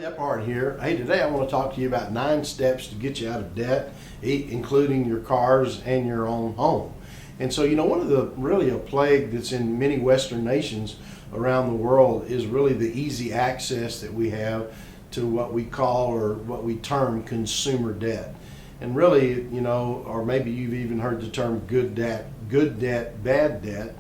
Epphart here. Hey, today I want to talk to you about 9 steps to get you out of debt, including your cars and your own home. And so, one of the really a plague that's in many Western nations around the world is really the easy access that we have to what we call or what we term consumer debt. And really, or maybe you've even heard the term good debt, bad debt.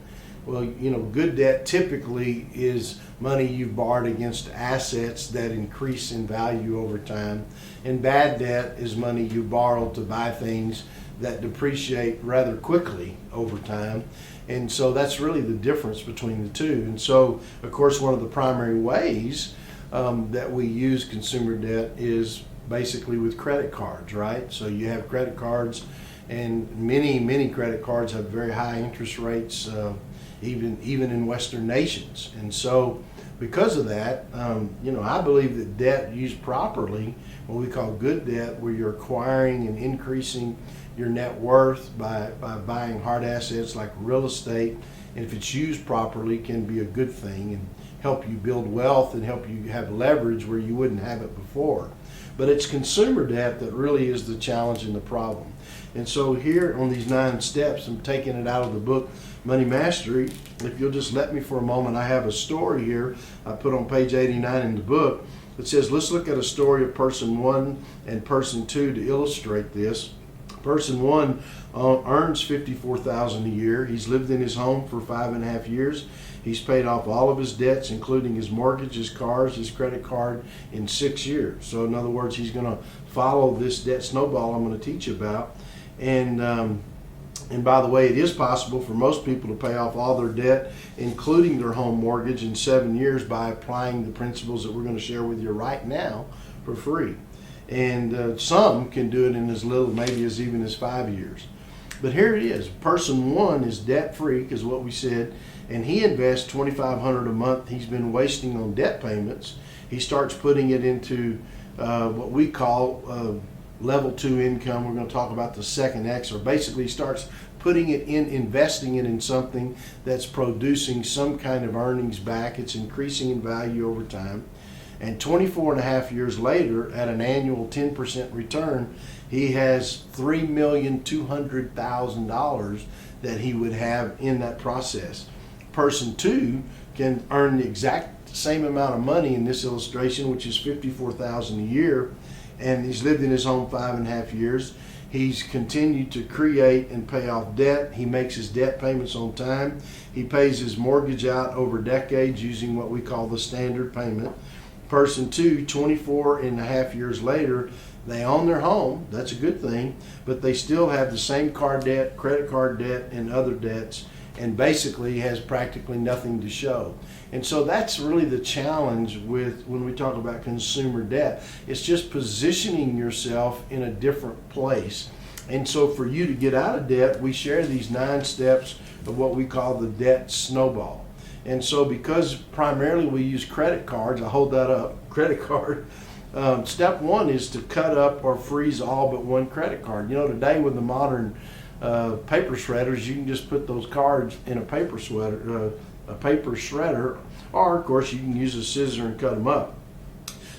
Well, good debt typically is money you've borrowed against assets that increase in value over time. And bad debt is money you borrowed to buy things that depreciate rather quickly over time. And so that's really the difference between the two. And so, of course, one of the primary ways that we use consumer debt is basically with credit cards, right? So you have credit cards, and many credit cards have very high interest rates, even in Western nations. And so because of that, I believe that debt used properly, what we call good debt, where you're acquiring and increasing your net worth by buying hard assets like real estate, and if it's used properly, can be a good thing and help you build wealth and help you have leverage where you wouldn't have it before. But it's consumer debt that really is the challenge and the problem. And so here on these 9 steps, I'm taking it out of the book Money Mastery. If you'll just let me for a moment, I have a story here I put on page 89 in the book that says, let's look at a story of person 1 and person 2 to illustrate this. Person 1 earns $54,000 a year. He's lived in his home for 5.5 years. He's paid off all of his debts, including his mortgage, his cars, his credit card, in 6 years. So in other words, he's going to follow this debt snowball I'm going to teach you about. And by the way, it is possible for most people to pay off all their debt, including their home mortgage, in 7 years by applying the principles that we're going to share with you right now for free. And some can do it in as little, maybe as even as 5 years. But here it is. Person 1 is debt-free, because what we said, and he invests $2,500 a month he's been wasting on debt payments. He starts putting it into what we call level 2 income. We're going to talk about the second X, or basically starts putting it in, investing it in something that's producing some kind of earnings back. It's increasing in value over time. And 24.5 years later, at an annual 10% return, he has $3,200,000 that he would have in that process. Person 2 can earn the exact same amount of money in this illustration, which is $54,000 a year, and he's lived in his home 5.5 years. He's continued to create and pay off debt. He makes his debt payments on time. He pays his mortgage out over decades using what we call the standard payment. Person 2, 24.5 years later, they own their home. That's a good thing, but they still have the same car debt, credit card debt, and other debts, and basically has practically nothing to show. And so that's really the challenge with when we talk about consumer debt. It's just positioning yourself in a different place. And so for you to get out of debt, we share these 9 steps of what we call the debt snowball. And so because primarily we use credit cards, I hold that up, credit card, step 1 is to cut up or freeze all but one credit card. Today with the modern paper shredders, you can just put those cards in a paper shredder, or of course you can use a scissor and cut them up.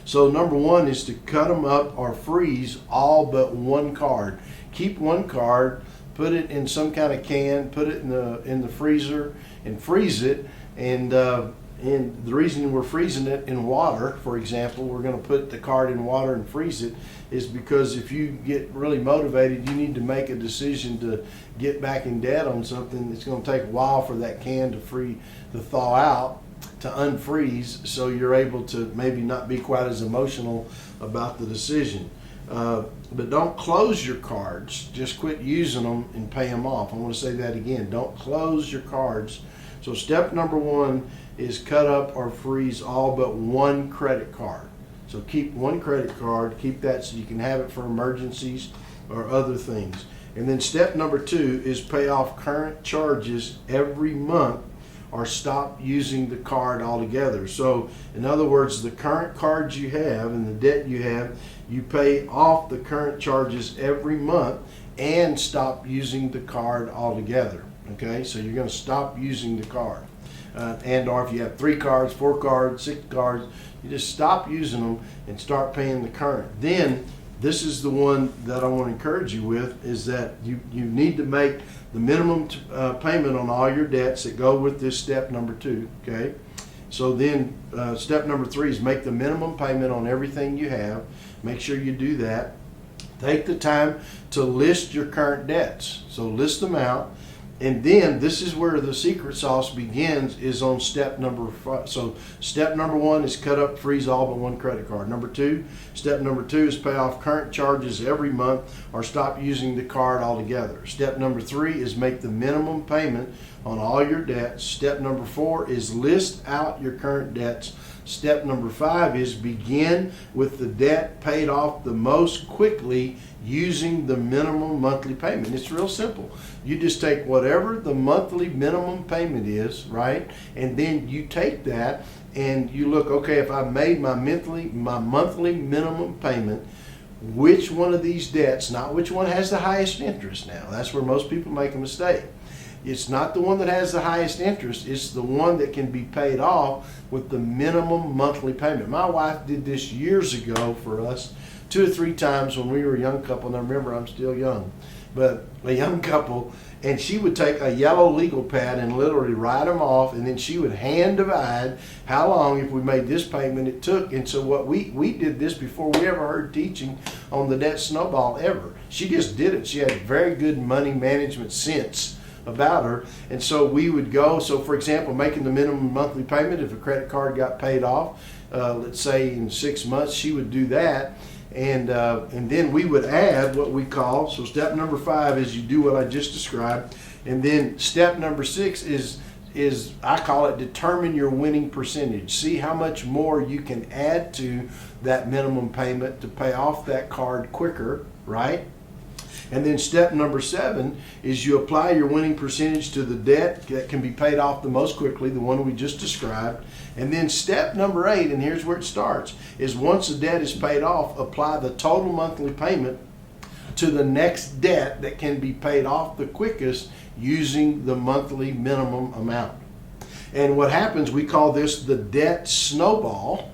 So number 1 is to cut them up or freeze all but one card. Keep one card, put it in some kind of can, put it in the freezer and freeze it. And the reason we're freezing it in water, for example, we're going to put the card in water and freeze it, is because if you get really motivated, you need to make a decision to get back in debt on something. It's going to take a while for that can to thaw out, to unfreeze, so you're able to maybe not be quite as emotional about the decision. But don't close your cards. Just quit using them and pay them off. I want to say that again. Don't close your cards. So step number 1 is cut up or freeze all but one credit card. So keep one credit card, keep that so you can have it for emergencies or other things. And then step number 2 is pay off current charges every month or stop using the card altogether. So in other words, the current cards you have and the debt you have, you pay off the current charges every month and stop using the card altogether. Okay, so you're going to stop using the card. and or if you have 3 cards, 4 cards, 6 cards, you just stop using them and start paying the current. Then this is the one that I want to encourage you with, is that you need to make the minimum payment on all your debts that go with this step number 2, okay? So then step number 3 is make the minimum payment on everything you have. Make sure you do that. Take the time to list your current debts. So list them out. And then this is where the secret sauce begins, is on step number 5. So step number 1 is cut up, freeze all but one credit card. Step number 2 is pay off current charges every month or stop using the card altogether. Step number 3 is make the minimum payment on all your debts. Step number 4 is list out your current debts. Step number 5 is begin with the debt paid off the most quickly using the minimum monthly payment. It's real simple. You just take whatever the monthly minimum payment is, right? And then you take that and you look, okay, if I made my monthly minimum payment, which one of these debts, not which one has the highest interest now. That's where most people make a mistake. It's not the one that has the highest interest. It's the one that can be paid off with the minimum monthly payment. My wife did this years ago for us 2 or 3 times when we were a young couple. And I remember, I'm still young, but a young couple, and she would take a yellow legal pad and literally write them off, and then she would hand divide how long, if we made this payment, it took. And so what we did this before we ever heard teaching on the debt snowball ever. She just did it. She had very good money management sense about her. And so we would go, so for example, making the minimum monthly payment, if a credit card got paid off, let's say in 6 months, she would do that. And then we would add what we call, so step number 5 is you do what I just described. And then step number 6 is I call it determine your winning percentage. See how much more you can add to that minimum payment to pay off that card quicker, right? And then step number 7 is you apply your winning percentage to the debt that can be paid off the most quickly, the one we just described. And then step number 8, and here's where it starts, is once the debt is paid off, apply the total monthly payment to the next debt that can be paid off the quickest using the monthly minimum amount. And what happens, we call this the debt snowball.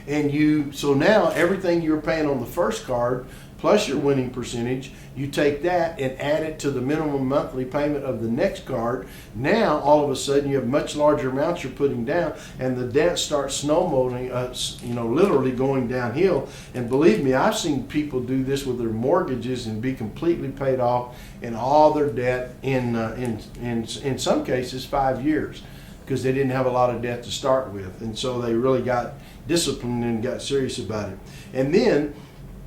And so now everything you're paying on the first card plus your winning percentage, you take that and add it to the minimum monthly payment of the next card. Now, all of a sudden, you have much larger amounts you're putting down, and the debt starts snowballing, literally going downhill. And believe me, I've seen people do this with their mortgages and be completely paid off in all their debt in some cases 5 years, because they didn't have a lot of debt to start with. And so they really got disciplined and got serious about it. And then,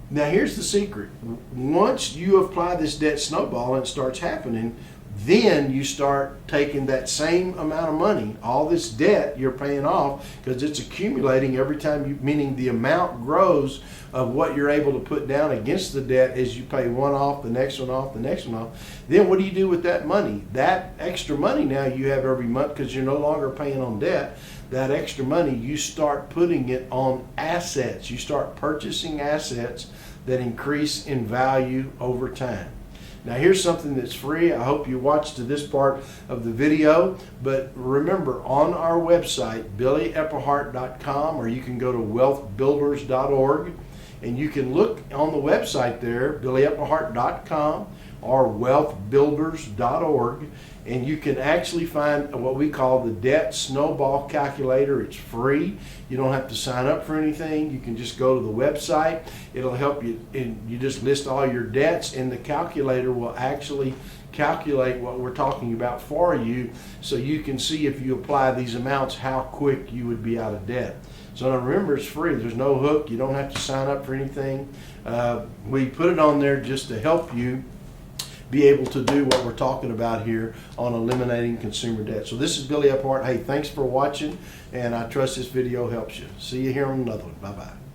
now here's the secret. Once you apply this debt snowball and it starts happening, then you start taking that same amount of money, all this debt you're paying off, because it's accumulating every time meaning the amount grows of what you're able to put down against the debt as you pay one off, the next one off, the next one off. Then what do you do with that money? That extra money now you have every month, because you're no longer paying on debt. That extra money, you start putting it on assets. You start purchasing assets that increase in value over time. Now here's something that's free. I hope you watched to this part of the video, but remember, on our website, BillyEpplehart.com, or you can go to wealthbuilders.org, and you can look on the website there, BillyEpplehart.com or wealthbuilders.org, and you can actually find what we call the debt snowball calculator. It's free. You don't have to sign up for anything. You can just go to the website. It'll help you, and you just list all your debts, and the calculator will actually calculate what we're talking about for you, so you can see if you apply these amounts how quick you would be out of debt. So now remember, it's free. There's no hook. You don't have to sign up for anything. We put it on there just to help you be able to do what we're talking about here on eliminating consumer debt. So this is Billy Epplehart. Hey, thanks for watching, and I trust this video helps you. See you here on another one. Bye-bye.